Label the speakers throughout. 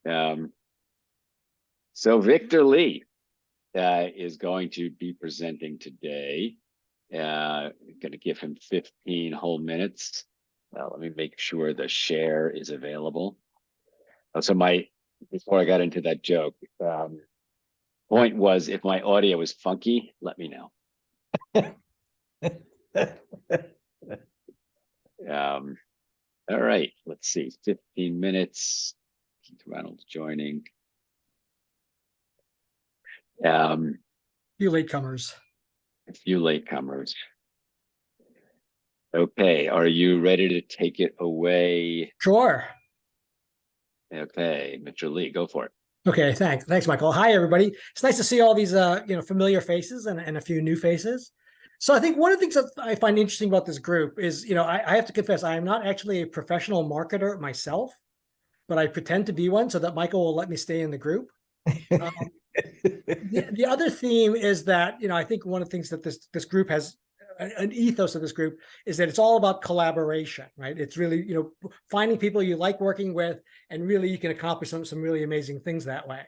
Speaker 1: Um, so Victor Lee is going to be presenting today. Going to give him 15 whole minutes. Let me make sure the share is available. So before I got into that joke, point was if my audio was funky, let me know. All right, let's see, 15 minutes. Keith Reynolds joining.
Speaker 2: Few latecomers.
Speaker 1: A few latecomers. Okay, are you ready to take it away?
Speaker 2: Sure.
Speaker 1: Okay, Mr. Lee, go for it.
Speaker 2: Okay, thanks, Michael. Hi, everybody. It's nice to see all these familiar faces and a few new faces. So I think one of the things that I find interesting about this group is, I have to confess, I am not actually a professional marketer myself, but I pretend to be one so that Michael will let me stay in the group. The other theme is that, I think one of the things that this group has, an ethos of this group, is that it's all about collaboration, right? It's really, finding people you like working with, and really you can accomplish some really amazing things that way.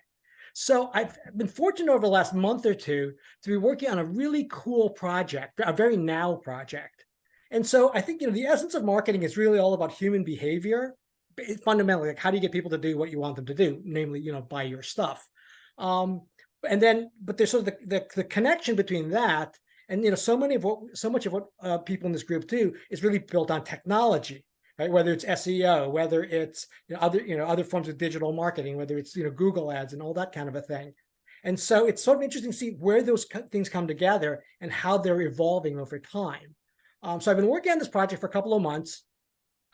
Speaker 2: So I've been fortunate over the last month or two to be working on a really cool project, a very now project. And so I think, the essence of marketing is really all about human behavior. Fundamentally, like, how do you get people to do what you want them to do, namely, buy your stuff. But there's sort of the connection between that and so much of what people in this group do is really built on technology, right? Whether it's SEO, whether it's other forms of digital marketing, whether it's Google ads and all that kind of a thing. And so it's sort of interesting to see where those things come together and how they're evolving over time. So I've been working on this project for a couple of months.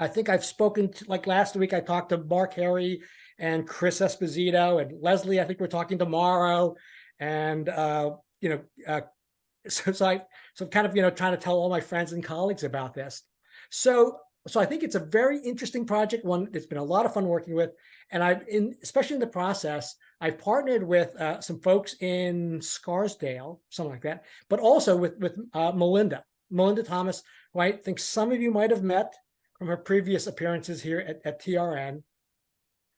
Speaker 2: I think I've spoken to, like last week, I talked to Mark Harry and Chris Esposito and Leslie. I think we're talking tomorrow, and so I'm kind of trying to tell all my friends and colleagues about this. So I think it's a very interesting project, one that's been a lot of fun working with, and especially in the process, I've partnered with some folks in Scarsdale, something like that, but also with Melinda Thomas, who I think some of you might have met from her previous appearances here at TRN.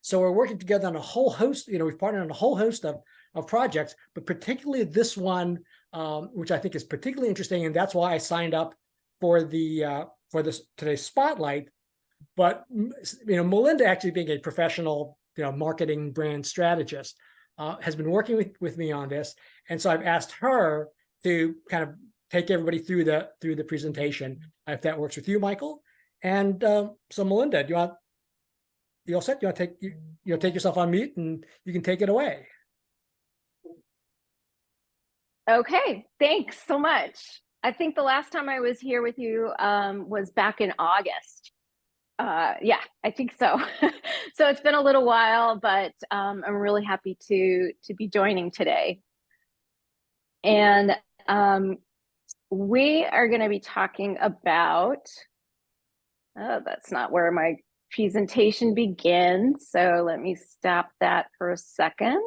Speaker 2: So we're working together on a whole host, we've partnered on a whole host of projects, but particularly this one, which I think is particularly interesting, and that's why I signed up for this today's spotlight. But Melinda, actually being a professional marketing brand strategist, has been working with me on this, and so I've asked her to kind of take everybody through the presentation, if that works with you, Michael. And so Melinda, you all set? You want to take yourself on mute and you can take it away.
Speaker 3: Okay, thanks so much. I think the last time I was here with you was back in August. Yeah, I think so. So it's been a little while, but I'm really happy to be joining today. And we are going to be talking about, that's not where my presentation begins. So let me stop that for a second.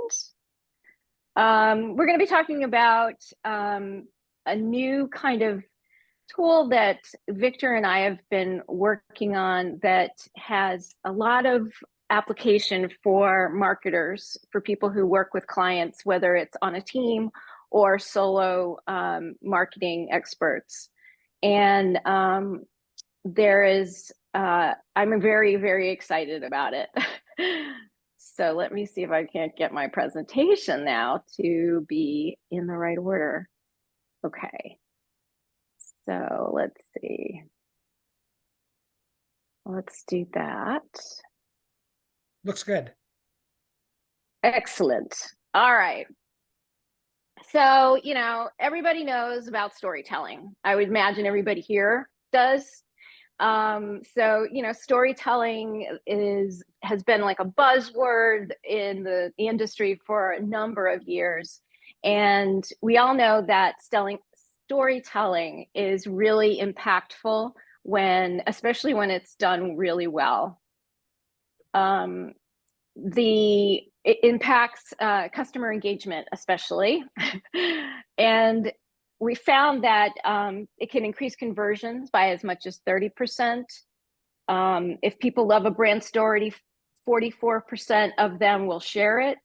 Speaker 3: We're going to be talking about a new kind of tool that Victor and I have been working on that has a lot of application for marketers, for people who work with clients, whether it's on a team or solo marketing experts. And I'm very, very excited about it. So let me see if I can't get my presentation now to be in the right order. Okay. So let's see. Let's do that.
Speaker 2: Looks good.
Speaker 3: Excellent. All right. So, everybody knows about storytelling. I would imagine everybody here does. So, storytelling has been like a buzzword in the industry for a number of years. And we all know that storytelling is really impactful especially when it's done really well. It impacts customer engagement, especially. And we found that it can increase conversions by as much as 30%. If people love a brand story 44% of them will share it.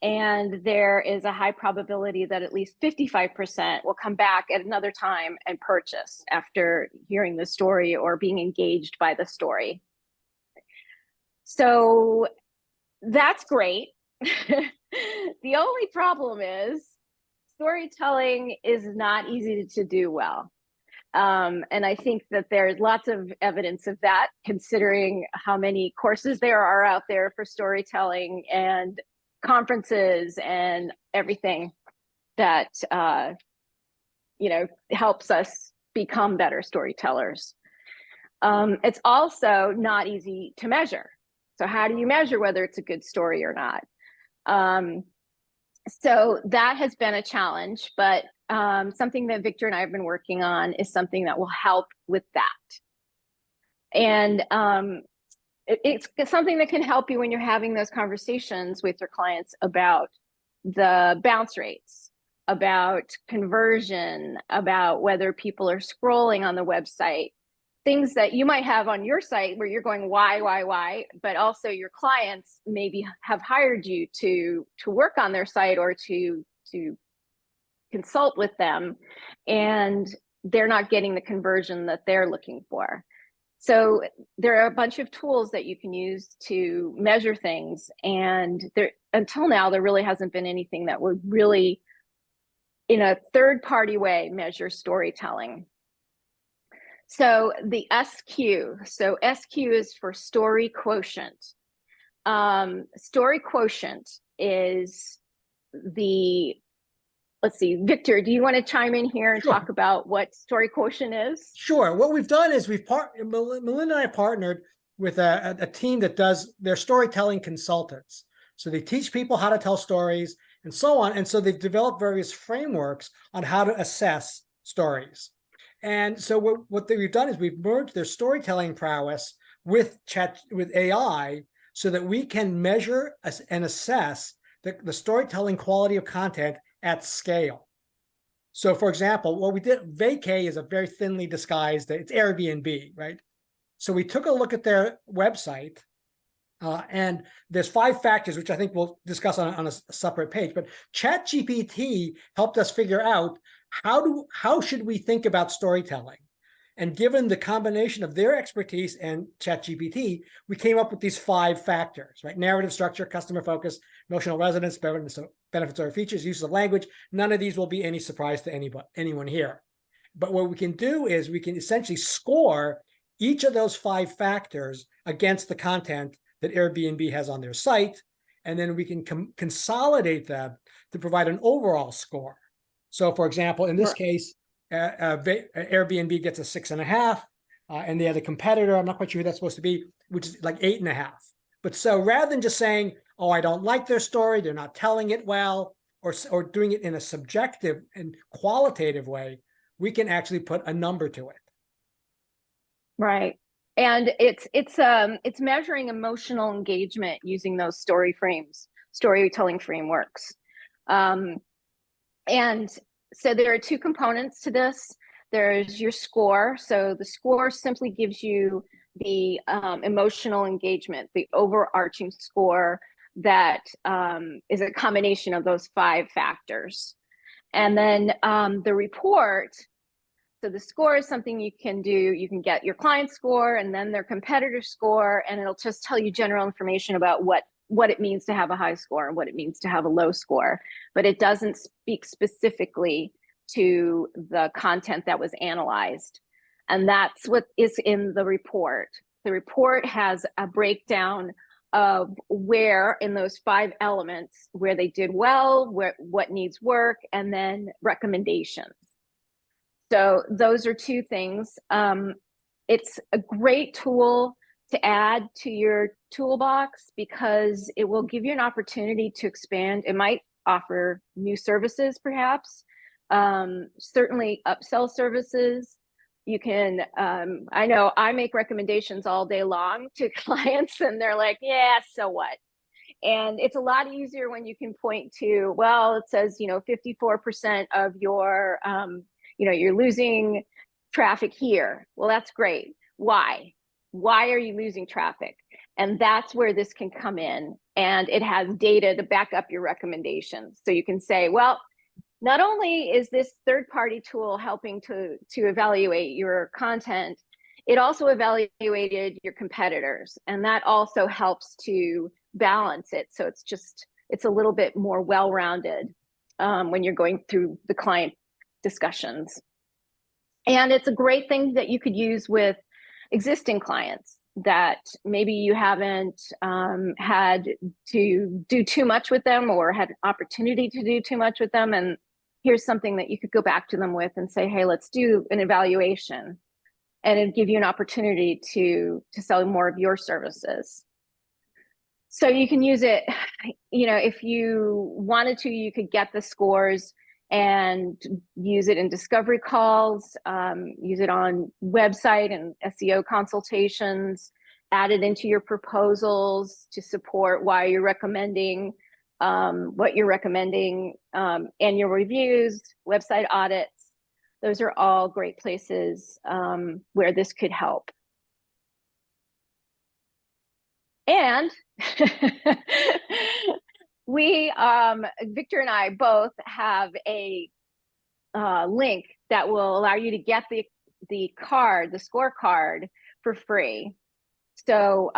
Speaker 3: And there is a high probability that at least 55% will come back at another time and purchase after hearing the story or being engaged by the story. So that's great. The only problem is storytelling is not easy to do well. And I think that there's lots of evidence of that, considering how many courses there are out there for storytelling and conferences and everything that helps us become better storytellers. It's also not easy to measure. So how do you measure whether it's a good story or not? So that has been a challenge, but something that Victor and I have been working on is something that will help with that. And it's something that can help you when you're having those conversations with your clients about the bounce rates, about conversion, about whether people are scrolling on the website, things that you might have on your site where you're going, why, but also your clients maybe have hired you to work on their site or to consult with them, and they're not getting the conversion that they're looking for. So there are a bunch of tools that you can use to measure things, and until now there really hasn't been anything that would really, in a third-party way, measure storytelling. So the SQ, so SQ is for story quotient. Story quotient is let's see, Victor, do you want to chime in here and talk about what story quotient is?
Speaker 2: Sure. What we've done is Melinda and I partnered with a team that does their storytelling consultants. So they teach people how to tell stories and so on. And so they've developed various frameworks on how to assess stories. And so what we've done is we've merged their storytelling prowess with AI so that we can measure and assess the storytelling quality of content at scale. So for example, what we did, vacay is a very thinly disguised, it's Airbnb, right? So we took a look at their website, and there's 5 factors, which I think we'll discuss on a separate page, but ChatGPT helped us figure out how should we think about storytelling? And given the combination of their expertise and ChatGPT, we came up with these 5 factors, right? Narrative structure, customer focus, emotional resonance, benefits or features, use of language. None of these will be any surprise to anyone here. But what we can do is we can essentially score each of those 5 factors against the content that Airbnb has on their site, and then we can consolidate them to provide an overall score. So for example, in this case, Airbnb gets a 6.5, and the other competitor, I'm not quite sure who that's supposed to be, which is like 8.5. But so rather than just saying, oh, I don't like their story, they're not telling it well, or doing it in a subjective and qualitative way, we can actually put a number to it.
Speaker 3: Right. And it's measuring emotional engagement using those storytelling frameworks. And so there are 2 components to this. There's your score. So the score simply gives you the emotional engagement, the overarching score that is a combination of those 5 factors. And then the report, so the score is something you can do. You can get your client score and then their competitor score, and it'll just tell you general information about what it means to have a high score and what it means to have a low score, but it doesn't speak specifically to the content that was analyzed. And that's what is in the report. The report has a breakdown of where in those 5 elements, where they did well, what needs work, and then recommendations. So those are 2 things. It's a great tool to add to your toolbox because it will give you an opportunity to expand. It might offer new services, perhaps, certainly upsell services. You can, I know I make recommendations all day long to clients and they're like, yeah, so what? And it's a lot easier when you can point to, well, it says, 54% of your, you're losing traffic here. Well, that's great. Why are you losing traffic? And that's where this can come in. And it has data to back up your recommendations. So you can say, well, not only is this third-party tool helping to evaluate your content, it also evaluated your competitors. And that also helps to balance it. So it's a little bit more well-rounded when you're going through the client discussions. And it's a great thing that you could use with existing clients that maybe you haven't had to do too much with them or had opportunity to do too much with them. And here's something that you could go back to them with and say, hey, let's do an evaluation. And it'd give you an opportunity to sell more of your services. So you can use it, if you wanted to, you could get the scores and use it in discovery calls, use it on website and SEO consultations, add it into your proposals to support why you're recommending what you're recommending, annual reviews, website audits. Those are all great places where this could help. And we, Victor and I both have a link that will allow you to get the scorecard for free. So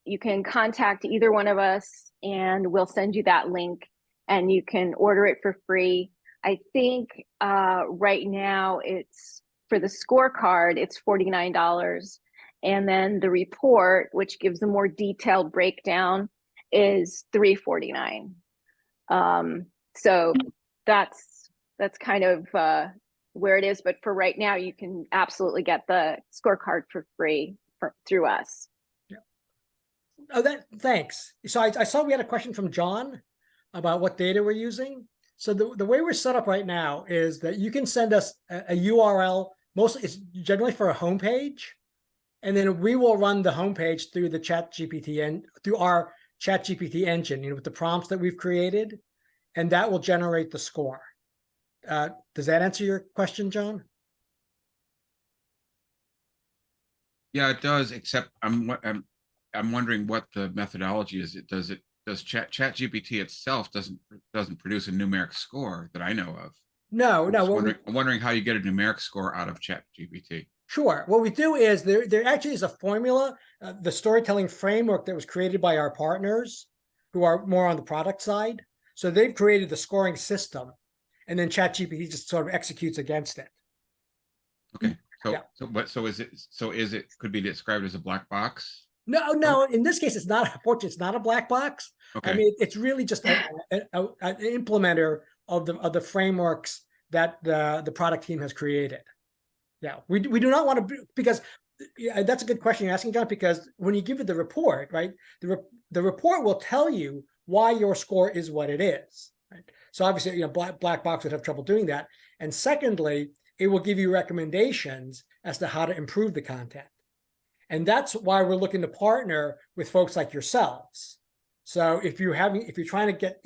Speaker 3: you can contact either one of us and we'll send you that link and you can order it for free. I think right now it's, for the scorecard, it's $49. And then the report, which gives a more detailed breakdown, is $349. So that's kind of where it is. But for right now, you can absolutely get the scorecard for free through us.
Speaker 2: Yeah. Oh, thanks. So I saw we had a question from John about what data we're using. So the way we're set up right now is that you can send us a URL. Mostly, it's generally for a homepage. And then we will run the homepage through the ChatGPT and through our ChatGPT engine, with the prompts that we've created, and that will generate the score. Does that answer your question, John?
Speaker 4: Yeah, it does. Except I'm wondering what the methodology is. Does ChatGPT itself doesn't produce a numeric score that I know of?
Speaker 2: No.
Speaker 4: I'm wondering how you get a numeric score out of ChatGPT.
Speaker 2: Sure. What we do is there actually is a formula, the storytelling framework that was created by our partners who are more on the product side. So they've created the scoring system, and then ChatGPT just sort of executes against it.
Speaker 4: Okay. So
Speaker 2: Yeah.
Speaker 4: is it could be described as a black box?
Speaker 2: No. In this case, it's not. Unfortunately, it's not a black box.
Speaker 4: Okay.
Speaker 2: I mean, it's really just an implementer of the frameworks that the product team has created. Yeah, we do not want to, because that's a good question you're asking, John, because when you give it the report, right, the report will tell you why your score is what it is. Right? So obviously, black box would have trouble doing that. And secondly, it will give you recommendations as to how to improve the content. And that's why we're looking to partner with folks like yourselves. So if you're trying to get,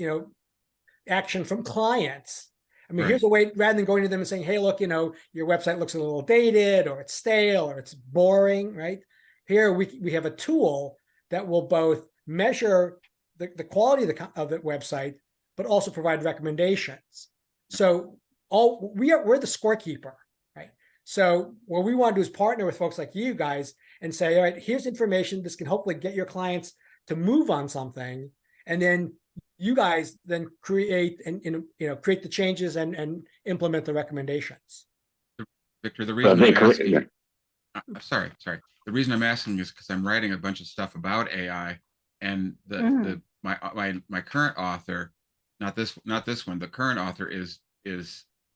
Speaker 2: action from clients, I mean, Here's a way, rather than going to them and saying, hey, look, your website looks a little dated, or it's stale, or it's boring, right? Here we have a tool that will both measure the quality of the website, but also provide recommendations. So we're the scorekeeper, right? So what we want to do is partner with folks like you guys and say, all right, here's information. This can hopefully get your clients to move on something, and then you guys then create create the changes and implement the recommendations.
Speaker 4: Victor, the reason I'm asking, sorry. The reason I'm asking is because I'm writing a bunch of stuff about AI, and my current author, not this one, the current author is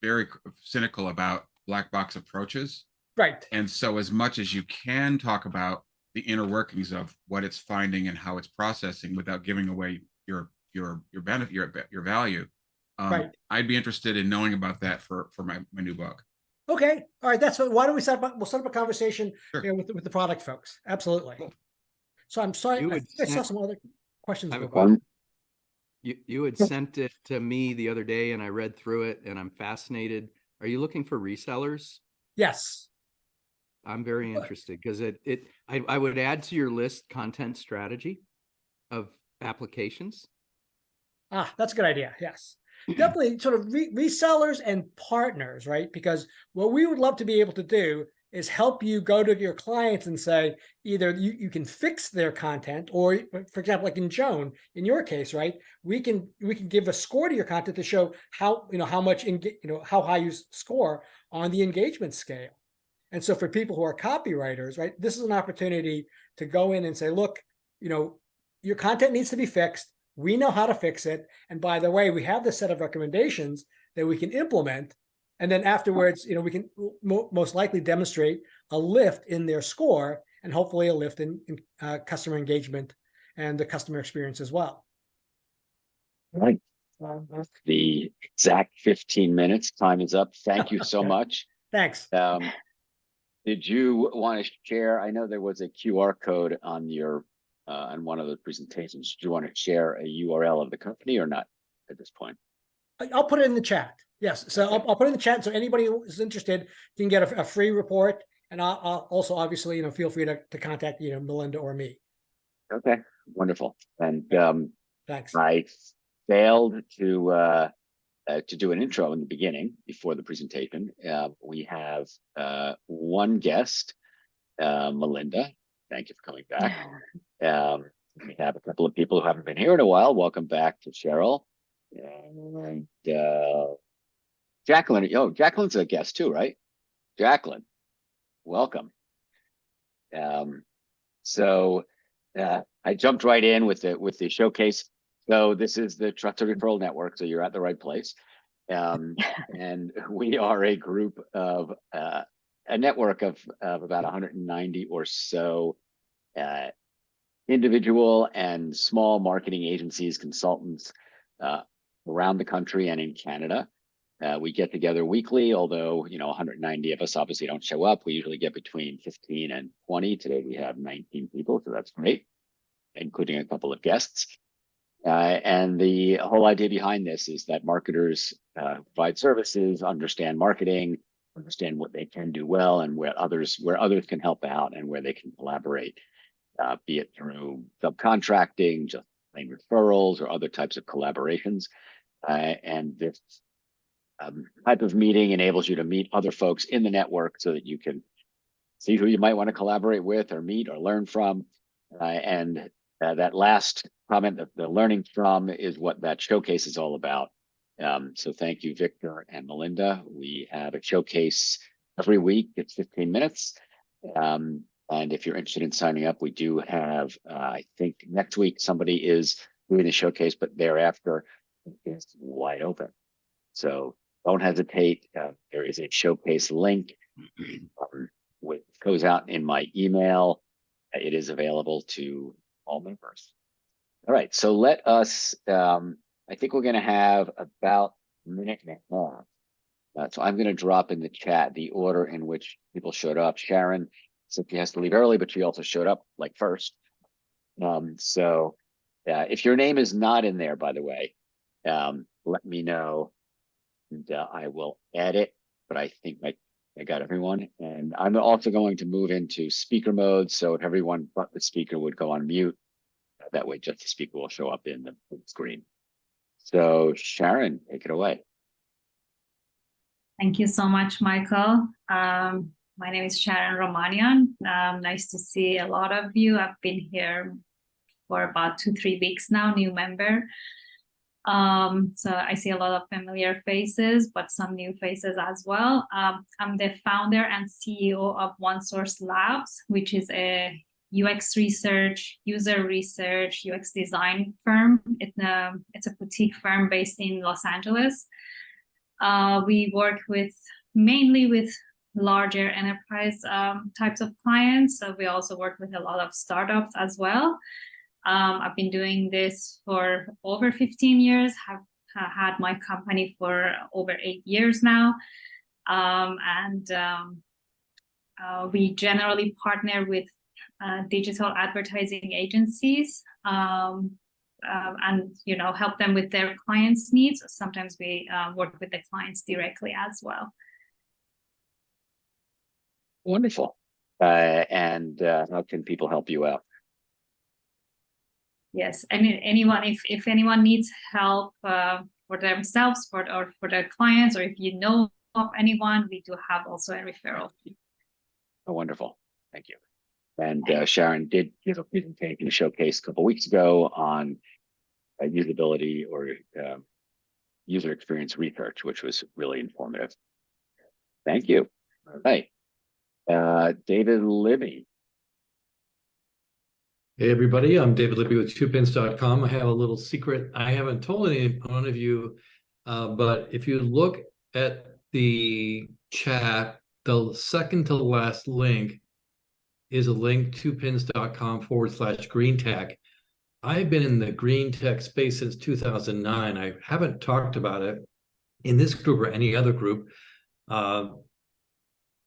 Speaker 4: very cynical about black box approaches.
Speaker 2: Right. And
Speaker 4: so as much as you can talk about the inner workings of what it's finding and how it's processing without giving away your benefit, your value. Right. I'd be interested in knowing about that for my new book.
Speaker 2: Okay. All right. That's what, why don't we'll set up a conversation with the product folks. Absolutely. Cool. So I'm sorry. I saw some other questions.
Speaker 5: You had sent it to me the other day and I read through it and I'm fascinated. Are you looking for resellers?
Speaker 2: Yes.
Speaker 5: I'm very interested because I would add to your list content strategy of applications.
Speaker 2: That's a good idea. Yes, definitely sort of resellers and partners, right? Because what we would love to be able to do is help you go to your clients and say, either you can fix their content, or for example, like in Joan, in your case, right? We can give a score to your content to show how, how much, how high you score on the engagement scale. And so for people who are copywriters, right, this is an opportunity to go in and say, look, your content needs to be fixed. We know how to fix it. And by the way, we have this set of recommendations that we can implement. And then afterwards, we can most likely demonstrate a lift in their score and hopefully a lift in customer engagement and the customer experience as well.
Speaker 1: Right. The exact 15 minutes. Time is up. Thank you so much.
Speaker 2: Thanks.
Speaker 1: Did you want to share? I know there was a QR code on your on one of the presentations. Do you want to share a URL of the company or not at this point?
Speaker 2: I'll put it in the chat. Yes. So okay. I'll put it in the chat. So anybody who is interested can get a free report. And I'll also obviously, feel free to contact, Melinda or me.
Speaker 1: Okay. Wonderful. And
Speaker 2: thanks.
Speaker 1: I failed to do an intro in the beginning before the presentation. We have one guest, Melinda. Thank you for coming back. We have a couple of people who haven't been here in a while. Welcome back to Cheryl. And Jacqueline. Oh, Jacqueline's a guest too, right? Jacqueline, welcome. So I jumped right in with the showcase. So this is the Trusted Referral Network. So you're at the right place. And we are a group of a network of about 190 or so individual and small marketing agencies, consultants around the country and in Canada. We get together weekly, although 190 of us obviously don't show up. We usually get between 15 and 20. Today we have 19 people, so that's great, including a couple of guests. And the whole idea behind this is that marketers provide services, understand marketing, understand what they can do well, and where others can help out and where they can collaborate, be it through subcontracting, just plain referrals, or other types of collaborations. And this type of meeting enables you to meet other folks in the network so that you can see who you might want to collaborate with or meet or learn from. And that last comment, the learning from, is what that showcase is all about. So thank you, Victor and Melinda. We have a showcase every week. It's 15 minutes. And if you're interested in signing up, we do have, I think next week, somebody is doing the showcase, but thereafter it's wide open. So don't hesitate. There is a showcase link which goes out in my email. It is available to all members. All right, so let us, I think we're going to have about a minute and a half. So I'm going to drop in the chat the order in which people showed up. Sharon said she has to leave early, but she also showed up like first. So if your name is not in there, by the way, let me know. And I will add it, but I think I got everyone. And I'm also going to move into speaker mode. So if everyone but the speaker would go on mute, that way just the speaker will show up in the screen. So Sharon, take it away.
Speaker 6: Thank you so much, Michael. My name is Sharon Romanian. Nice to see a lot of you. I've been here for about 2-3 weeks now, new member. So I see a lot of familiar faces, but some new faces as well. I'm the founder and CEO of OneSource Labs, which is a UX research, user research, UX design firm. It's a boutique firm based in Los Angeles. We work mainly with larger enterprise types of clients. So we also work with a lot of startups as well. I've been doing this for over 15 years, have had my company for over 8 years now. We generally partner with digital advertising agencies and help them with their clients' needs. Sometimes we work with the clients directly as well.
Speaker 1: Wonderful. And how can people help you out?
Speaker 6: Yes, I mean, anyone, if anyone needs help for themselves or for their clients, or if you know of anyone, we do have also a referral fee.
Speaker 1: Oh, wonderful. Thank you. And Sharon did give a presentation showcase a couple weeks ago on usability or user experience research, which was really informative. Thank you. All right. David Libby.
Speaker 7: Hey everybody, I'm David Libby with twopins.com. I have a little secret I haven't told any one of you, but if you look at the chat, the second to the last link is a link to twopins.com/green tech. I've been in the green tech space since 2009. I haven't talked about it in this group or any other group.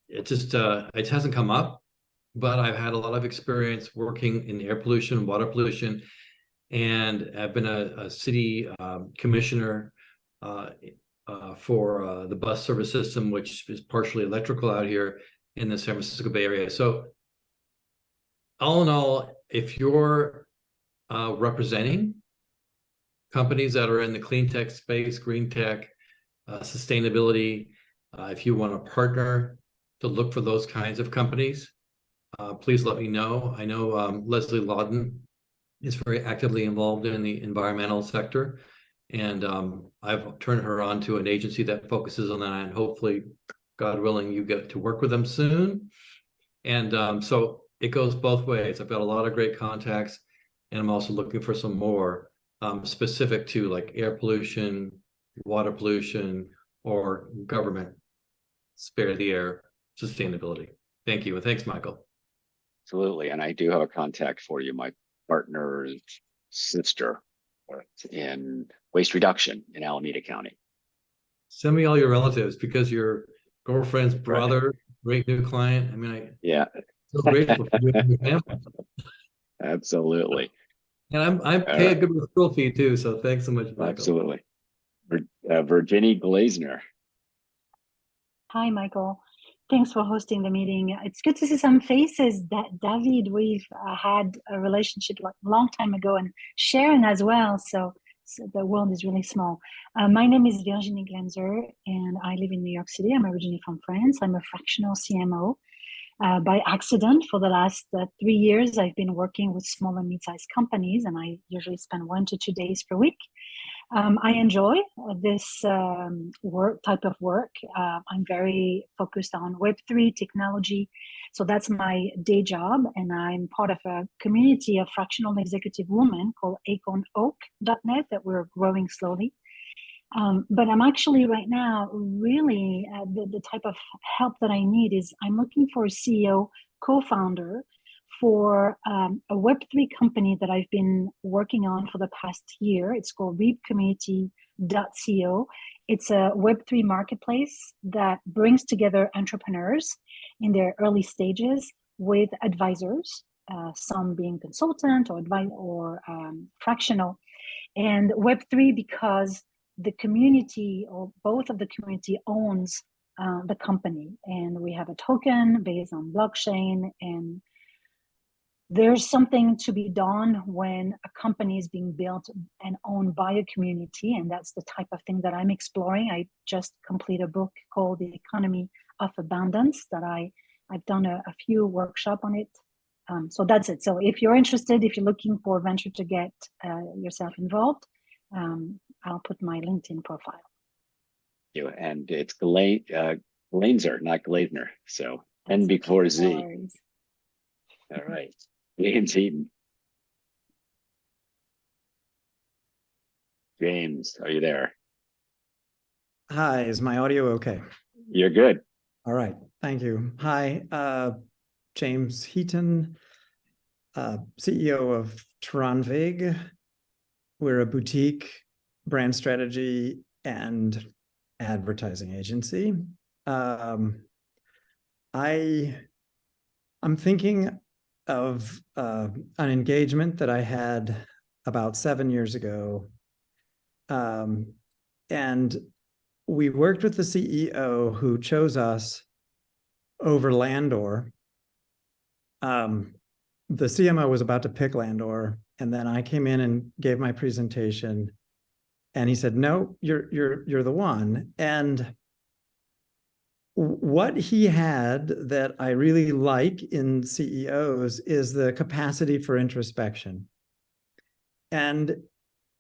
Speaker 7: It hasn't come up. But I've had a lot of experience working in air pollution, water pollution, and I've been a city commissioner for the bus service system, which is partially electrical out here in the San Francisco Bay Area. So all in all, if you're representing companies that are in the clean tech space, green tech, sustainability, if you want to partner to look for those kinds of companies, please let me know. I know Leslie Lawden is very actively involved in the environmental sector, and I've turned her on to an agency that focuses on that, and hopefully, God willing, you get to work with them soon. And so it goes both ways. I've got a lot of great contacts, and I'm also looking for some more specific to like air pollution, water pollution, or government spare the air sustainability. Thank you, and thanks, Michael.
Speaker 1: Absolutely. And I do have a contact for you. My partner's sister works in waste reduction in Alameda County.
Speaker 7: Send me all your relatives, because your girlfriend's brother, great new client. I mean,
Speaker 1: Yeah,
Speaker 7: so grateful for you and your family.
Speaker 1: absolutely.
Speaker 7: And I pay a good referral fee too. So thanks so much, Michael.
Speaker 1: Absolutely. Virginie Glazner.
Speaker 8: Hi, Michael. Thanks for hosting the meeting. It's good to see some faces that David, we've had a relationship like a long time ago, and Sharon as well. So the world is really small. My name is Virginie Glanzer, and I live in New York City. I'm originally from France. I'm a fractional CMO. By accident, for the last 3 years, I've been working with small and mid-sized companies, and I usually spend 1 to 2 days per week. I enjoy this type of work. I'm very focused on Web3 technology. So that's my day job. And I'm part of a community of fractional executive women called acornoak.net that we're growing slowly. But I'm actually right now really the type of help that I need is I'm looking for a CEO co-founder for a Web3 company that I've been working on for the past year. It's called reapcommunity.co. It's a Web3 marketplace that brings together entrepreneurs in their early stages with advisors, some being consultant or fractional. And Web3 because the community or both of the community owns the company, and we have a token based on blockchain, and there's something to be done when a company is being built and owned by a community, and that's the type of thing that I'm exploring. I just completed a book called The Economy of Abundance that I've done a few workshops on it. So that's it. So if you're interested, if you're looking for a venture to get yourself involved, I'll put my LinkedIn profile.
Speaker 1: And it's Glanzer, not Glazner. So N before Z.
Speaker 8: No worries.
Speaker 1: All right. James Eaton. James, are you there?
Speaker 9: Hi, is my audio okay?
Speaker 1: You're good.
Speaker 9: All right, thank you. Hi, James Heaton, CEO of TRN Weekly. We're a boutique brand strategy and advertising agency. I'm thinking of an engagement that I had about 7 years ago. And we worked with the CEO who chose us over Landor the CMO was about to pick Landor, and then I came in and gave my presentation, and he said, "No, you're the one." And what he had that I really like in CEOs is the capacity for introspection. And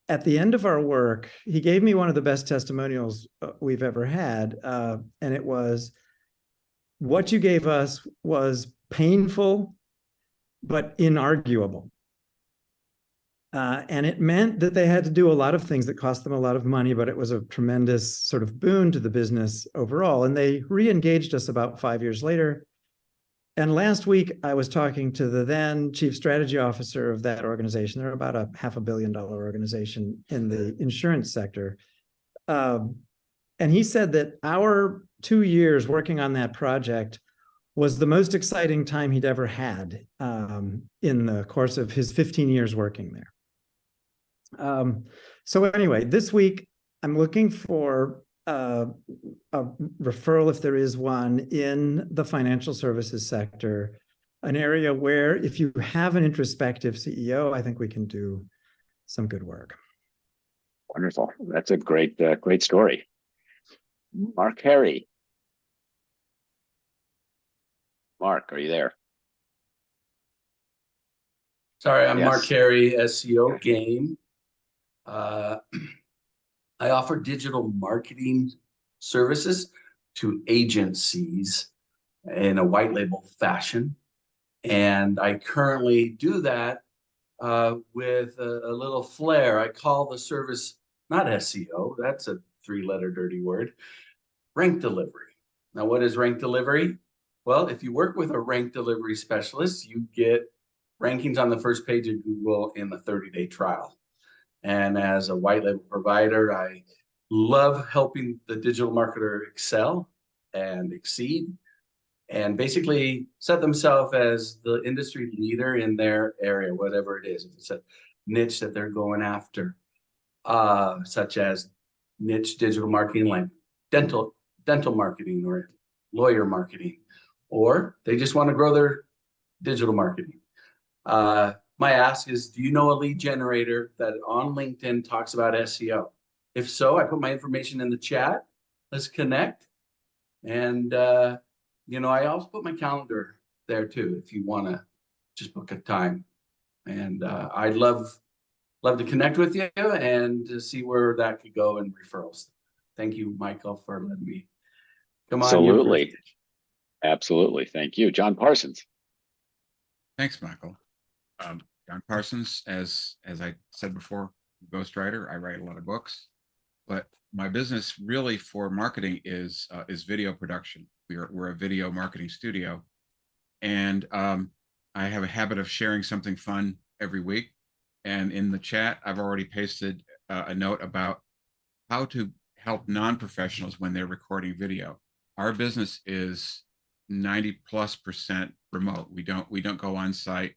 Speaker 9: at the end of our work, he gave me one of the best testimonials we've ever had. And it was, "What you gave us was painful, but inarguable." And it meant that they had to do a lot of things that cost them a lot of money, but it was a tremendous sort of boon to the business overall. And they re-engaged us about 5 years later. And last week, I was talking to the then chief strategy officer of that organization. They're about a $500 million organization in the insurance sector. And he said that our 2 years working on that project was the most exciting time he'd ever had in the course of his 15 years working there. So anyway, this week, I'm looking for a referral, if there is one, in the financial services sector, an area where if you have an introspective CEO, I think we can do some good work.
Speaker 1: Wonderful. That's a great, great story. Mark Harry. Mark, are you there?
Speaker 10: Sorry, I'm
Speaker 1: Yes.
Speaker 10: Mark Carey, SEO Game. I offer digital marketing services to agencies in a white label fashion. And I currently do that with a little flair. I call the service not SEO, that's a 3-letter dirty word, rank delivery. Now, what is rank delivery? Well, if you work with a rank delivery specialist, you get rankings on the first page of Google in the 30-day trial. And as a white label provider, I love helping the digital marketer excel and exceed and basically set themselves as the industry leader in their area, whatever it is. If it's a niche that they're going after, such as niche digital marketing like dental marketing or lawyer marketing, or they just want to grow their digital marketing. My ask is, do you know a lead generator that on LinkedIn talks about SEO? If so, I put my information in the chat. Let's connect. And, I also put my calendar there too, if you want to just book a time. And I'd love to connect with you and to see where that could go in referrals. Thank you, Michael, for letting me come on.
Speaker 1: Absolutely. Absolutely. Thank you. John Parsons.
Speaker 4: Thanks, Michael. John Parsons, as I said before, ghostwriter. I write a lot of books, but my business really for marketing is video production. We're a video marketing studio, and I have a habit of sharing something fun every week. And in the chat, I've already pasted a note about how to help non-professionals when they're recording video. Our business is 90+% remote. We don't go on site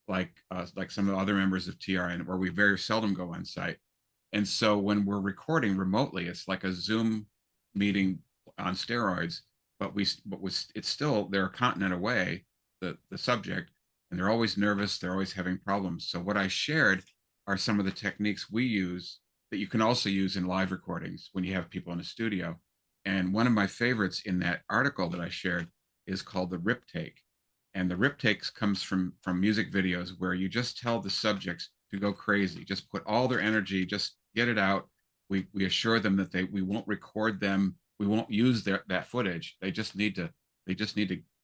Speaker 4: like some of the other members of TRN, where we very seldom go on site. And so when we're recording remotely, it's like a Zoom meeting on steroids, but it's still, they're a continent away, the subject, and they're always nervous, they're always having problems. So what I shared are some of the techniques we use that you can also use in live recordings when you have people in a studio. And one of my favorites in that article that I shared is called the rip take. And the rip takes comes from music videos where you just tell the subjects to go crazy, just put all their energy, just get it out. We assure them that we won't record them, we won't use that footage. They just need to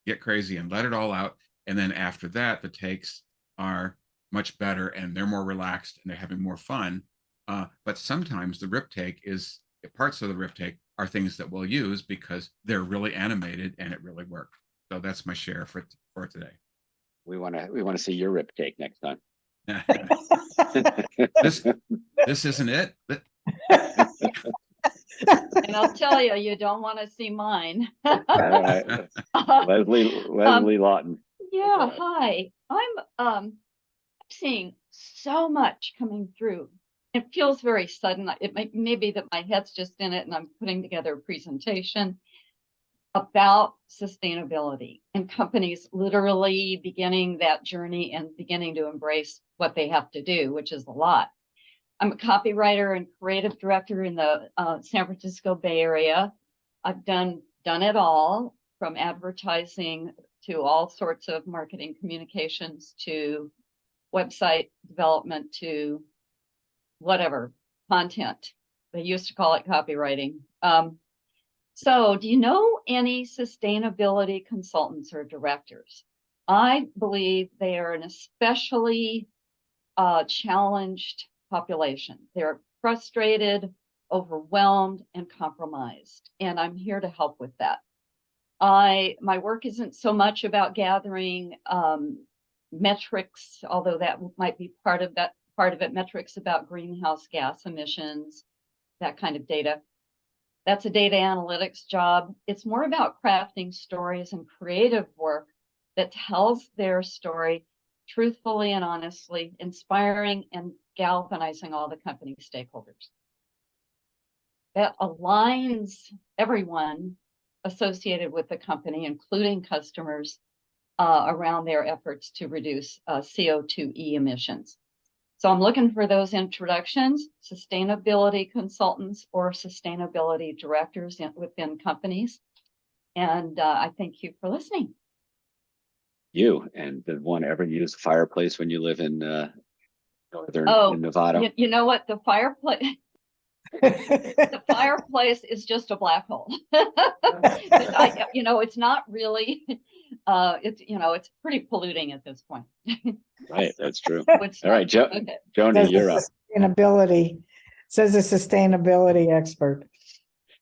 Speaker 4: get crazy and let it all out. And then after that, the takes are much better and they're more relaxed and they're having more fun. But sometimes the rip take parts of the rip take are things that we'll use because they're really animated and it really worked. So that's my share for today.
Speaker 1: We want to see your rip take next time.
Speaker 4: This isn't it.
Speaker 11: And I'll tell you, you don't want to see mine.
Speaker 1: Leslie Lawton.
Speaker 11: Yeah, hi. I'm seeing so much coming through. It feels very sudden. It may be that my head's just in it and I'm putting together a presentation. about sustainability and companies literally beginning that journey and beginning to embrace what they have to do, which is a lot. I'm a copywriter and creative director in the San Francisco Bay Area. I've done it all, from advertising to all sorts of marketing communications to website development to whatever content. They used to call it copywriting. So do you know any sustainability consultants or directors? I believe they are an especially challenged population. They're frustrated, overwhelmed, and compromised. And I'm here to help with that. My work isn't so much about gathering metrics, although that might be part of it, metrics about greenhouse gas emissions, that kind of data. That's a data analytics job. It's more about crafting stories and creative work that tells their story truthfully and honestly, inspiring and galvanizing all the company stakeholders. That aligns everyone associated with the company, including customers, around their efforts to reduce CO2e emissions. So I'm looking for those introductions, sustainability consultants or sustainability directors within companies. And I thank you for listening.
Speaker 1: And did one ever use a fireplace when you live in in Nevada?
Speaker 11: You know what? The fireplace. The fireplace is just a black hole. It's not really. It's pretty polluting at this point.
Speaker 1: Right, that's true.
Speaker 11: All
Speaker 1: right, Joni, you're up.
Speaker 12: Says a sustainability expert.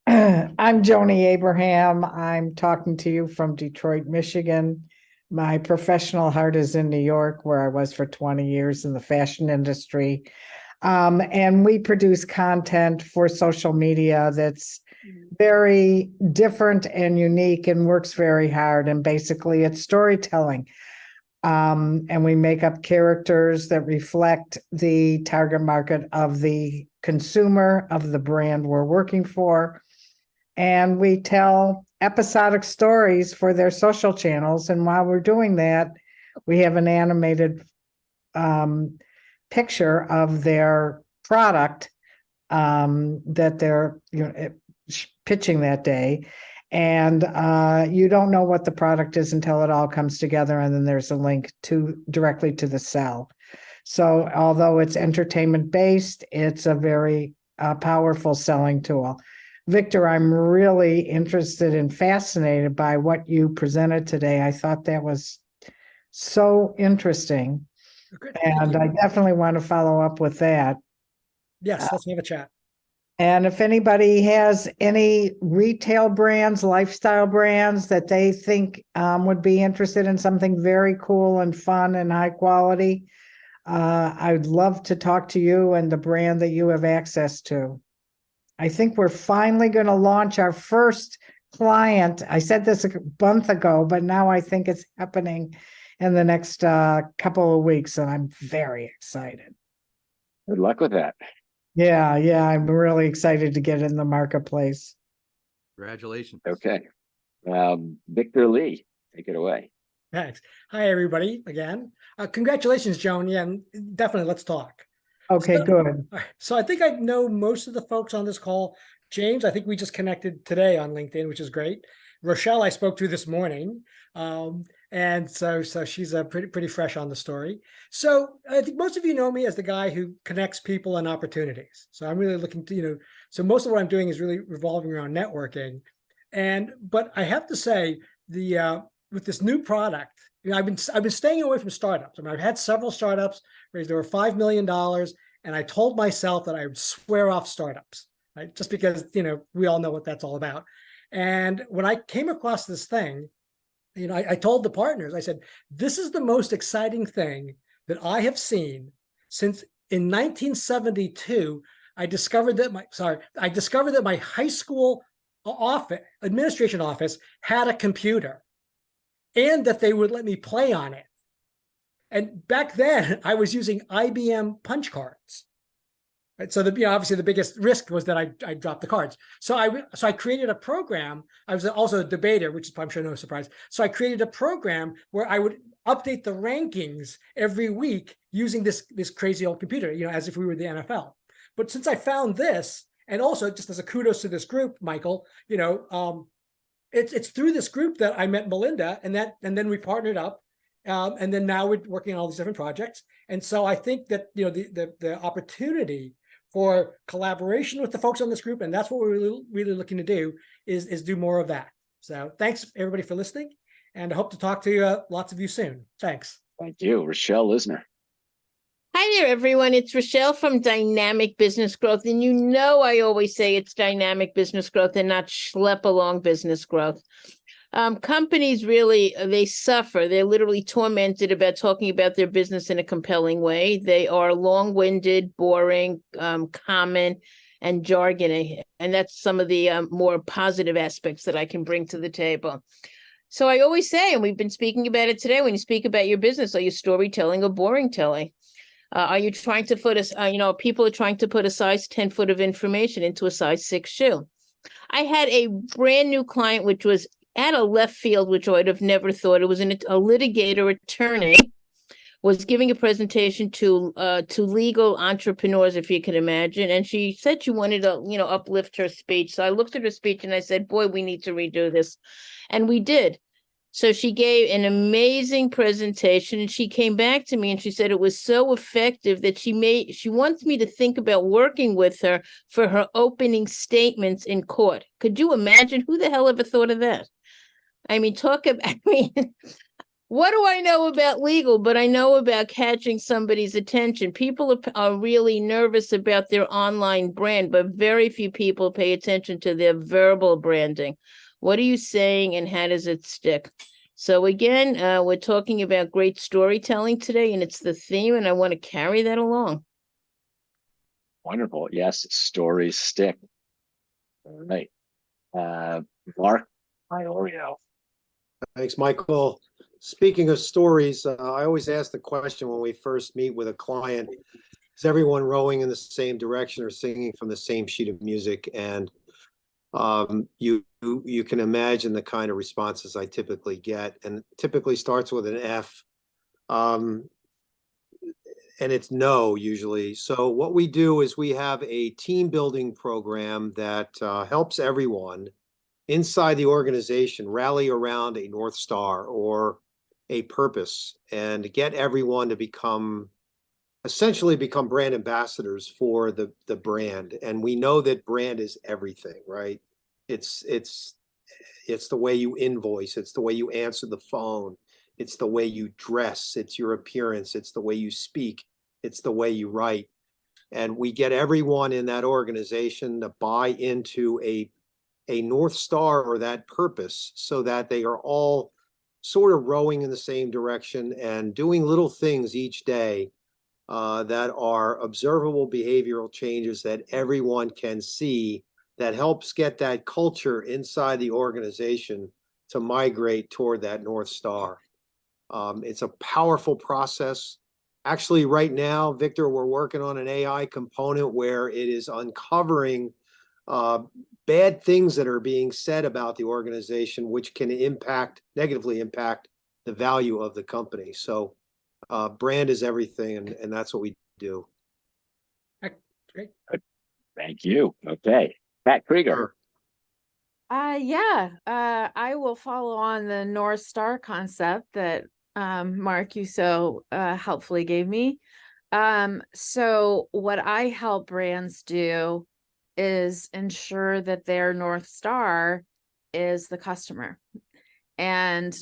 Speaker 12: I'm Joni Abraham. I'm talking to you from Detroit, Michigan. My professional heart is in New York, where I was for 20 years in the fashion industry. And we produce content for social media that's very different and unique and works very hard. And basically it's storytelling. And we make up characters that reflect the target market of the consumer, of the brand we're working for. And we tell episodic stories for their social channels. And while we're doing that, we have an animated picture of their product that they're pitching that day. And you don't know what the product is until it all comes together. And then there's a link directly to the sell. So although it's entertainment based, it's a very powerful selling tool. Victor, I'm really interested and fascinated by what you presented today. I thought that was so interesting.
Speaker 2: Good.
Speaker 12: And I definitely want to follow up with that.
Speaker 2: Yes, let's have a chat.
Speaker 12: And if anybody has any retail brands, lifestyle brands that they think would be interested in something very cool and fun and high quality, I'd love to talk to you and the brand that you have access to. I think we're finally going to launch our first client. I said this a month ago, but now I think it's happening in the next couple of weeks, and I'm very excited.
Speaker 1: Good luck with that.
Speaker 12: Yeah, I'm really excited to get in the marketplace.
Speaker 5: Congratulations.
Speaker 1: Okay. Victor Lee, take it away.
Speaker 2: Thanks. Hi, everybody, again. Congratulations, Joni, and definitely let's talk.
Speaker 12: Okay, good.
Speaker 2: So I think I know most of the folks on this call. James, I think we just connected today on LinkedIn, which is great. Rochelle, I spoke to this morning. And so she's pretty fresh on the story. So I think most of you know me as the guy who connects people and opportunities. So I'm really looking to, so most of what I'm doing is really revolving around networking. But I have to say, with this new product, I've been staying away from startups. I mean, I've had several startups raised over $5 million, and I told myself that I would swear off startups, right? Just because we all know what that's all about. And when I came across this thing, I told the partners, I said, this is the most exciting thing that I have seen since in 1972. I discovered that my high school administration office had a computer, and that they would let me play on it. And back then, I was using IBM punch cards. Right. So obviously the biggest risk was that I dropped the cards. So I created a program. I was also a debater, which is I'm sure no surprise. So I created a program where I would update the rankings every week using this crazy old computer, as if we were the NFL. But since I found this, and also just as a kudos to this group, Michael, it's through this group that I met Melinda, and then we partnered up, and then now we're working on all these different projects. And so I think that the opportunity for collaboration with the folks on this group, and that's what we're really looking to do, is do more of that. So thanks everybody for listening, and I hope to talk to lots of you soon. Thanks.
Speaker 1: Thank you, Rochelle Lisner.
Speaker 13: Hi there, everyone. It's Rochelle from Dynamic Business Growth. And I always say it's dynamic business growth and not schlep along business growth. Companies really, they suffer. They're literally tormented about talking about their business in a compelling way. They are long-winded, boring, common, and jargony. And that's some of the more positive aspects that I can bring to the table. So I always say, and we've been speaking about it today, when you speak about your business, are you storytelling or boring telling? Are you trying to put people are trying to put a size 10 foot of information into a size 6 shoe. I had a brand new client, which was at a left field, which I would have never thought. It was a litigator attorney, was giving a presentation to legal entrepreneurs, if you can imagine. And she said she wanted to, uplift her speech. So I looked at her speech and I said, boy, we need to redo this. And we did. So she gave an amazing presentation, and she came back to me and she said it was so effective that she wants me to think about working with her for her opening statements in court. Could you imagine? Who the hell ever thought of that? What do I know about legal? But I know about catching somebody's attention. People are really nervous about their online brand, but very few people pay attention to their verbal branding. What are you saying and how does it stick? So again, we're talking about great storytelling today, and it's the theme, and I want to carry that along.
Speaker 1: Wonderful. Yes, stories stick. All right. Mark Iorio.
Speaker 14: Thanks, Michael. Speaking of stories, I always ask the question when we first meet with a client, is everyone rowing in the same direction or singing from the same sheet of music? And you can imagine the kind of responses I typically get, and it typically starts with an F, and it's no usually. So what we do is we have a team building program that helps everyone inside the organization rally around a North Star or a purpose and get everyone to essentially become brand ambassadors for the brand. And we know that brand is everything, right? It's the way you invoice, it's the way you answer the phone, it's the way you dress, it's your appearance, it's the way you speak, it's the way you write. And we get everyone in that organization to buy into a North Star or that purpose so that they are all sort of rowing in the same direction and doing little things each day that are observable behavioral changes that everyone can see that helps get that culture inside the organization to migrate toward that North Star. It's a powerful process. Actually, right now, Victor, we're working on an AI component where it is uncovering bad things that are being said about the organization, which can negatively impact the value of the company. So brand is everything, and that's what we do.
Speaker 2: Great.
Speaker 1: Thank you. Okay. Pat Krieger.
Speaker 15: I will follow on the North Star concept that Mark, you so helpfully gave me. So what I help brands do is ensure that their North Star is the customer, and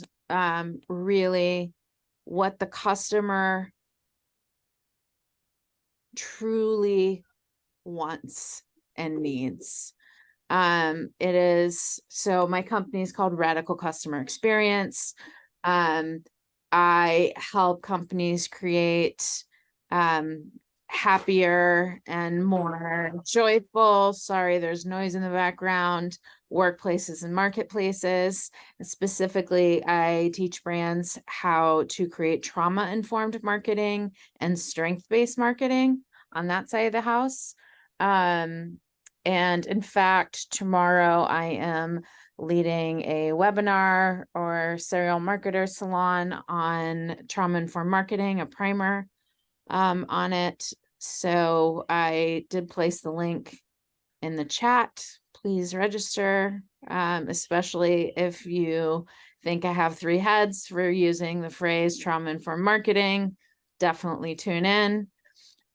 Speaker 15: really what the customer truly wants and needs. It is, so my company is called Radical Customer Experience. I help companies create happier and more joyful, sorry, there's noise in the background, workplaces and marketplaces. And specifically, I teach brands how to create trauma-informed marketing and strength-based marketing. on that side of the house. And in fact, tomorrow I am leading a webinar or serial marketer salon on trauma-informed marketing, a primer on it. So I did place the link in the chat. Please register, especially if you think I have 3 heads for using the phrase trauma-informed marketing. Definitely tune in.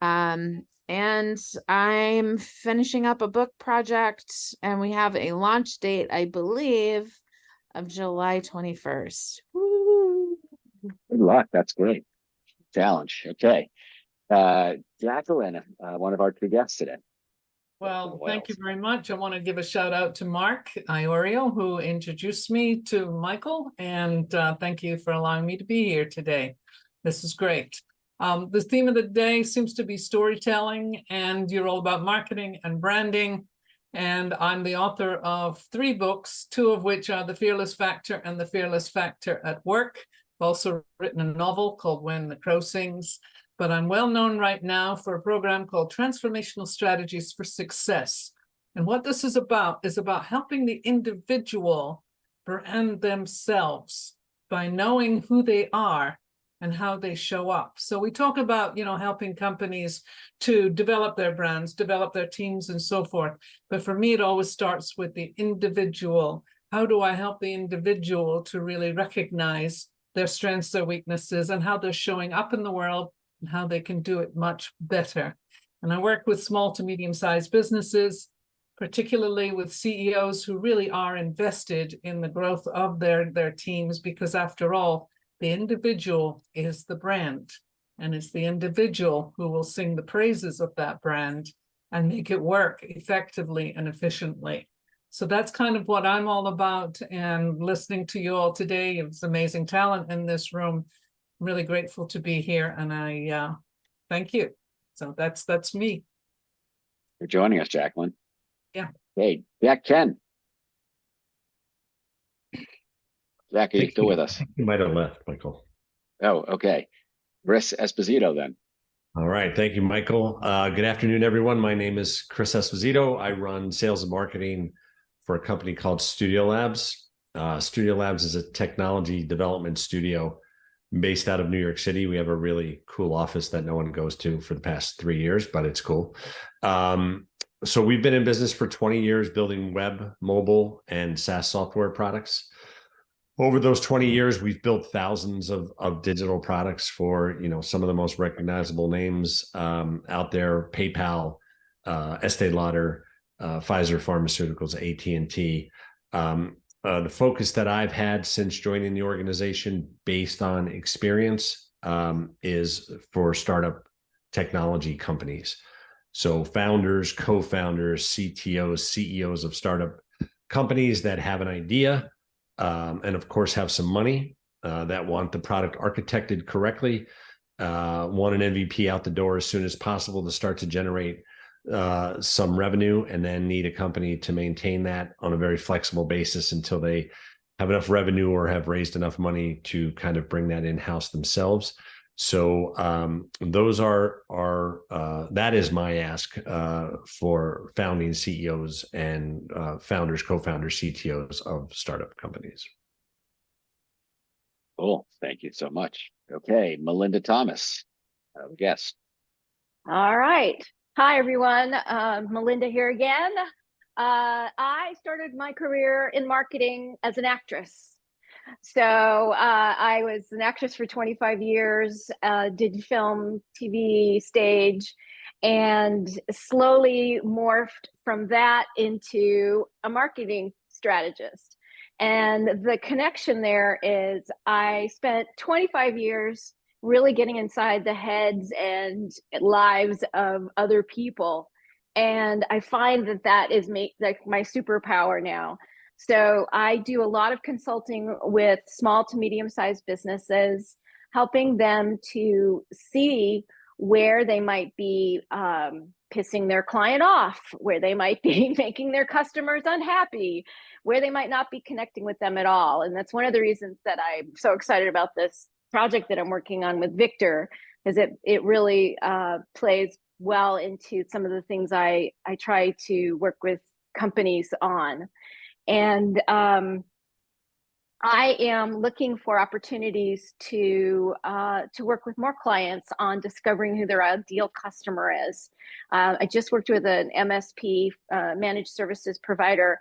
Speaker 15: And I'm finishing up a book project, and we have a launch date, I believe, of July 21st. Woo!
Speaker 1: Good luck. That's great. Challenge. Okay. Jacqueline, one of our 2 guests today.
Speaker 16: Well, thank you very much. I want to give a shout out to Mark Iorio, who introduced me to Michael, and thank you for allowing me to be here today. This is great. The theme of the day seems to be storytelling, and you're all about marketing and branding. And I'm the author of 3 books, 2 of which are The Fearless Factor and The Fearless Factor at Work. I've also written a novel called When the Crow Sings. But I'm well known right now for a program called Transformational Strategies for Success. And what this is about helping the individual brand themselves by knowing who they are and how they show up. So we talk about, helping companies to develop their brands, develop their teams and so forth. But for me, it always starts with the individual. How do I help the individual to really recognize their strengths, their weaknesses, and how they're showing up in the world, and how they can do it much better. And I work with small to medium-sized businesses, particularly with CEOs who really are invested in the growth of their teams, because after all, the individual is the brand, and it's the individual who will sing the praises of that brand and make it work effectively and efficiently. So that's kind of what I'm all about, and listening to you all today. It's amazing talent in this room. I'm really grateful to be here, and I thank you. So that's me.
Speaker 1: For joining us, Jacqueline.
Speaker 16: Yeah.
Speaker 1: Hey, Jack Ken. Jack, are you still with us?
Speaker 17: You might have left, Michael.
Speaker 1: Oh, okay. Chris Esposito then.
Speaker 17: All right. Thank you, Michael. Good afternoon, everyone. My name is Chris Esposito. I run sales and marketing for a company called Studio Labs. Studio Labs is a technology development studio based out of New York City. We have a really cool office that no one goes to for the past 3 years, but it's cool. So we've been in business for 20 years building web, mobile, and SaaS software products. Over those 20 years, we've built thousands of digital products for, some of the most recognizable names out there: PayPal, Estee Lauder, Pfizer Pharmaceuticals, AT&T. The focus that I've had since joining the organization, based on experience, is for startup technology companies. So founders, co-founders, CTOs, CEOs of startup companies that have an idea, and of course have some money, that want the product architected correctly, want an MVP out the door as soon as possible to start to generate some revenue, and then need a company to maintain that on a very flexible basis until they have enough revenue or have raised enough money to kind of bring that in-house themselves. So those are that is my ask for founding CEOs and founders, co-founders, CTOs of startup companies.
Speaker 1: Cool. Thank you so much. Okay, Melinda Thomas, guest.
Speaker 3: All right. Hi, everyone. Melinda here again. I started my career in marketing as an actress. So I was an actress for 25 years, did film, TV, stage, and slowly morphed from that into a marketing strategist. And the connection there is I spent 25 years really getting inside the heads and lives of other people. And I find that is like my superpower now. So I do a lot of consulting with small to medium-sized businesses, helping them to see where they might be pissing their client off, where they might be making their customers unhappy, where they might not be connecting with them at all. And that's one of the reasons that I'm so excited about this project that I'm working on with Victor, is it really plays well into some of the things I try to work with companies on. And I am looking for opportunities to work with more clients on discovering who their ideal customer is. I just worked with an MSP, managed services provider,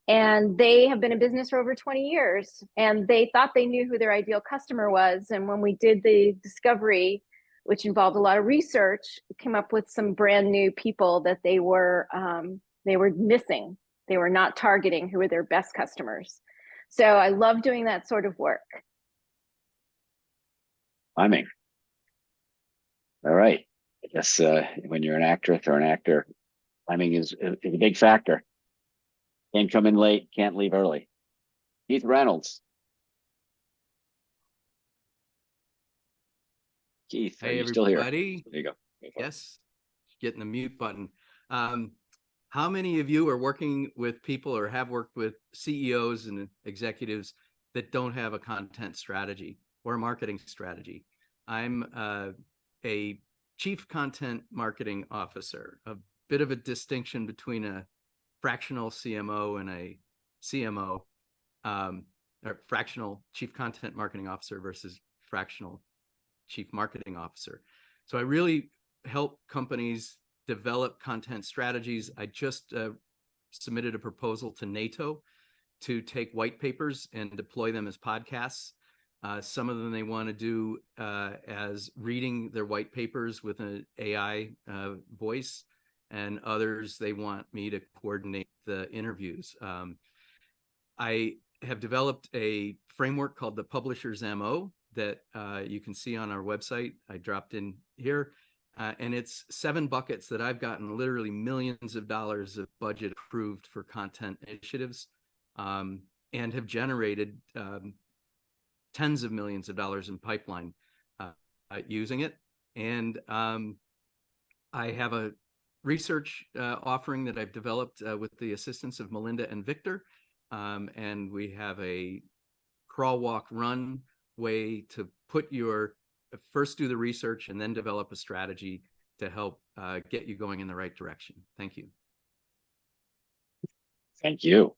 Speaker 3: and they have been in business for over 20 years. And they thought they knew who their ideal customer was. And when we did the discovery, which involved a lot of research, came up with some brand new people that they were missing. They were not targeting who were their best customers. So I love doing that sort of work.
Speaker 1: Timing. All right. I guess when you're an actress or an actor, timing is a big factor. Can't come in late, can't leave early. Keith Reynolds. Keith, are
Speaker 5: Hey,
Speaker 1: you still here?
Speaker 5: everybody.
Speaker 1: There you go.
Speaker 5: Yes, getting the mute button. How many of you are working with people or have worked with CEOs and executives that don't have a content strategy or a marketing strategy? I'm a chief content marketing officer, a bit of a distinction between a fractional CMO and a CMO, or fractional chief content marketing officer versus fractional chief marketing officer. So I really help companies develop content strategies. I just submitted a proposal to NATO to take white papers and deploy them as podcasts. Some of them they want to do as reading their white papers with an AI voice, and others they want me to coordinate the interviews. I have developed a framework called the Publisher's MO that you can see on our website. I dropped in here. And it's 7 buckets that I've gotten literally millions of dollars of budget approved for content initiatives, and have generated tens of millions of dollars in pipeline using it. And I have a research offering that I've developed with the assistance of Melinda and Victor. And we have a crawl, walk, run way to put your first do the research and then develop a strategy to help get you going in the right direction. Thank you.
Speaker 1: Thank you.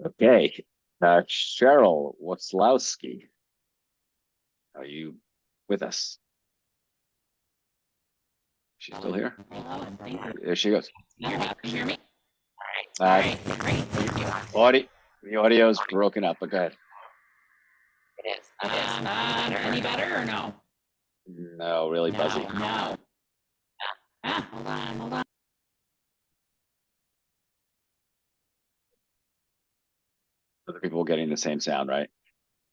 Speaker 1: Okay. Cheryl Waslowski, are you with us? She's still here? There she goes.
Speaker 18: Can you hear me? All right. Great. Thank you.
Speaker 1: The audio is broken up, but go ahead.
Speaker 18: It is. Any better or no?
Speaker 1: No, really buzzy.
Speaker 18: No. Hold on.
Speaker 1: Other people getting the same sound, right?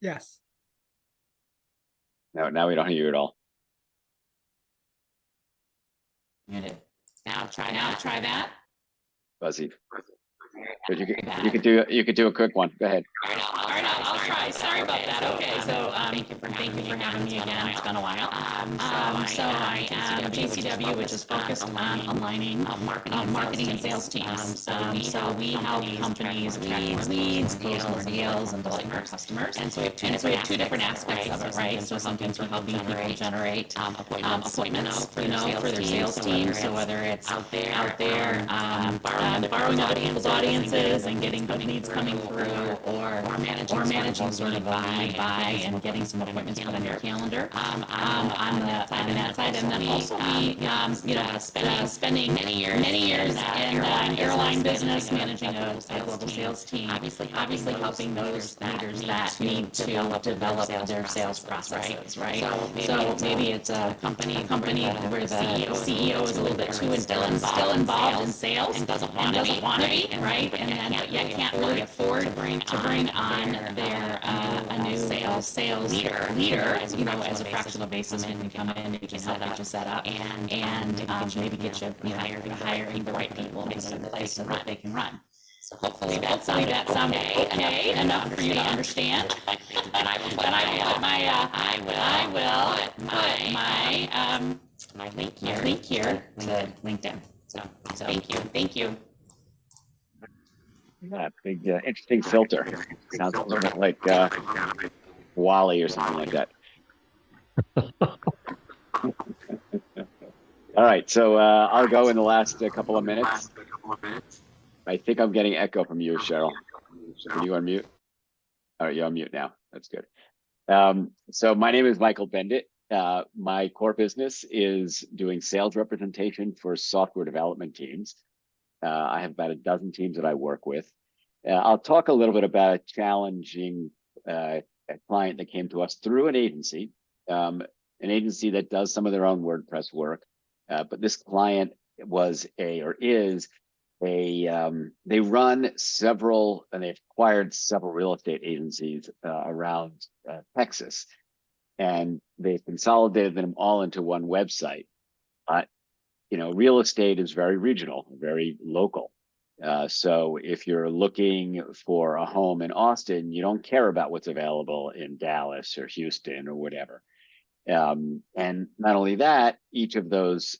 Speaker 2: Yes.
Speaker 1: No, now we don't hear you at all.
Speaker 18: Muted. Now try that.
Speaker 1: Buzzy. But you could do a quick one. Go ahead.
Speaker 18: All right, I'll try. Sorry about that. Okay, so thank you for having me again. It's been a while. So I am GCW, which is focused on aligning marketing and sales teams. So we help companies leads, close more deals, and delight our customers. And so we have two different aspects of it, right? So sometimes we're helping people generate appointments, for their sales team. So whether it's out there borrowing other people's audiences and getting good leads coming through, or managing sort of buy and getting some appointments put on your calendar on that side. And then also we spending many years in airline business, managing a global sales team, obviously helping those leaders that need to develop their sales processes, right? So maybe it's a company where the CEO is a little bit too still involved in sales and doesn't want to be, right? And then yet can't really afford to bring on their a new sales leader as a fractional basis when you come in, you just set up and maybe get you hiring the right people in place so that they can run. So hopefully that sounded okay enough for you to understand. And I will put my link here to LinkedIn. So thank you.
Speaker 1: Yeah, big interesting filter. Sounds a little bit like Wally or something like that. All right, so I'll go in the last couple of minutes. I think I'm getting echo from you, Cheryl. Can you unmute? All right, you're on mute now. That's good. So my name is Michael Bendit. My core business is doing sales representation for software development teams. I have about a dozen teams that I work with. I'll talk a little bit about a challenging a client that came to us through an agency that does some of their own WordPress work. But this client was they run several, and they've acquired several real estate agencies around Texas, and they've consolidated them all into one website. Real estate is very regional, very local. So if you're looking for a home in Austin, you don't care about what's available in Dallas or Houston or whatever. And not only that, each of those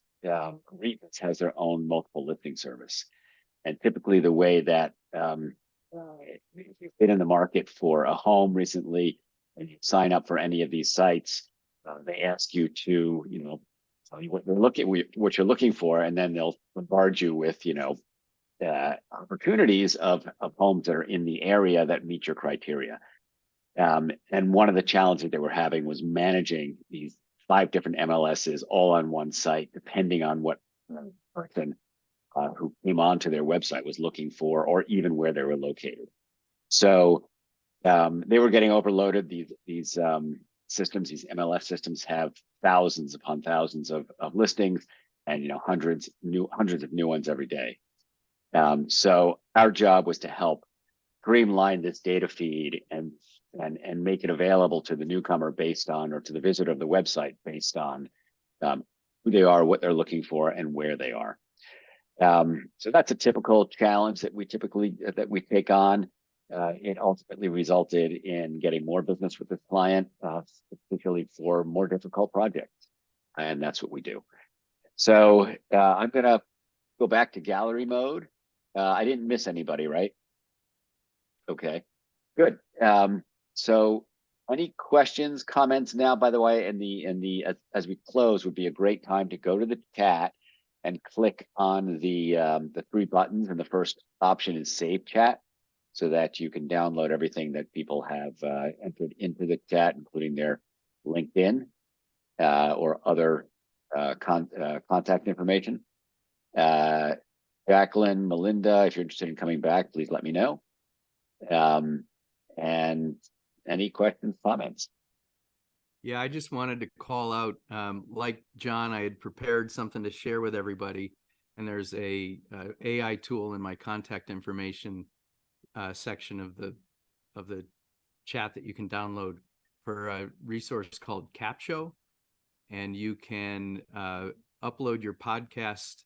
Speaker 1: regions has their own multiple listing service. And typically the way that if you've been in the market for a home recently and you sign up for any of these sites, they ask you to, tell you what you're looking for, and then they'll bombard you with, opportunities of homes that are in the area that meet your criteria. And one of the challenges they were having was managing these 5 different MLSs all on one site, depending on what person who came onto their website was looking for, or even where they were located. So they were getting overloaded. These systems, these MLS systems, have thousands upon thousands of listings, and hundreds of new ones every day. So our job was to help streamline this data feed and make it available to the newcomer based on, or to the visitor of the website based on who they are, what they're looking for, and where they are. So that's a typical challenge that we take on. It ultimately resulted in getting more business with this client, particularly for more difficult projects, and that's what we do. So I'm gonna go back to gallery mode. I didn't miss anybody, right? Okay, good. So any questions, comments now, by the way, as we close, would be a great time to go to the chat and click on the 3 buttons, and the first option is Save Chat, so that you can download everything that people have entered into the chat, including their LinkedIn or other contact information. Jacqueline, Melinda, if you're interested in coming back, please let me know. And any questions, comments?
Speaker 5: Yeah, I just wanted to call out, like John, I had prepared something to share with everybody, and there's a AI tool in my contact information section of the chat that you can download for a resource called Capsho, and you can upload your podcast,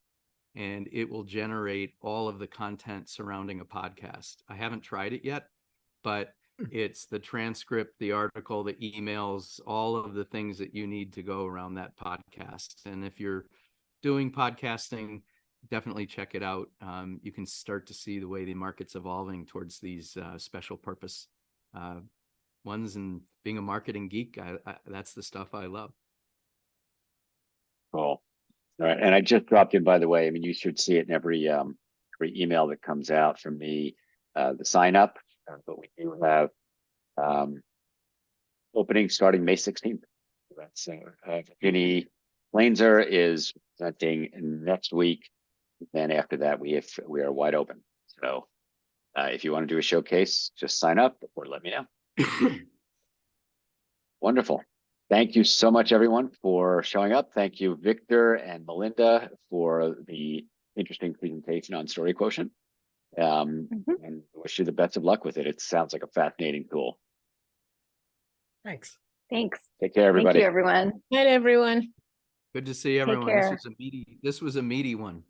Speaker 5: and it will generate all of the content surrounding a podcast. I haven't tried it yet, but it's the transcript, the article, the emails, all of the things that you need to go around that podcast. And if you're doing podcasting, definitely check it out. You can start to see the way the market's evolving towards these special purpose ones. And being a marketing geek, that's the stuff I love.
Speaker 1: Cool. All right, and I just dropped in, by the way. I mean, you should see it in every email that comes out from me, the sign up. But we do have opening starting May 16th. That's Ginny Lanzer is presenting next week. Then after that, we are wide open. So if you want to do a showcase, just sign up or let me know. Wonderful. Thank you so much, everyone, for showing up. Thank you, Victor and Melinda, for the interesting presentation on Story Quotient. And wish you the best of luck with it. It sounds like a fascinating tool.
Speaker 2: Thanks.
Speaker 3: Thanks.
Speaker 1: Take care, everybody.
Speaker 3: Thank you, everyone.
Speaker 13: Night, everyone.
Speaker 5: Good to see everyone. This was a meaty one.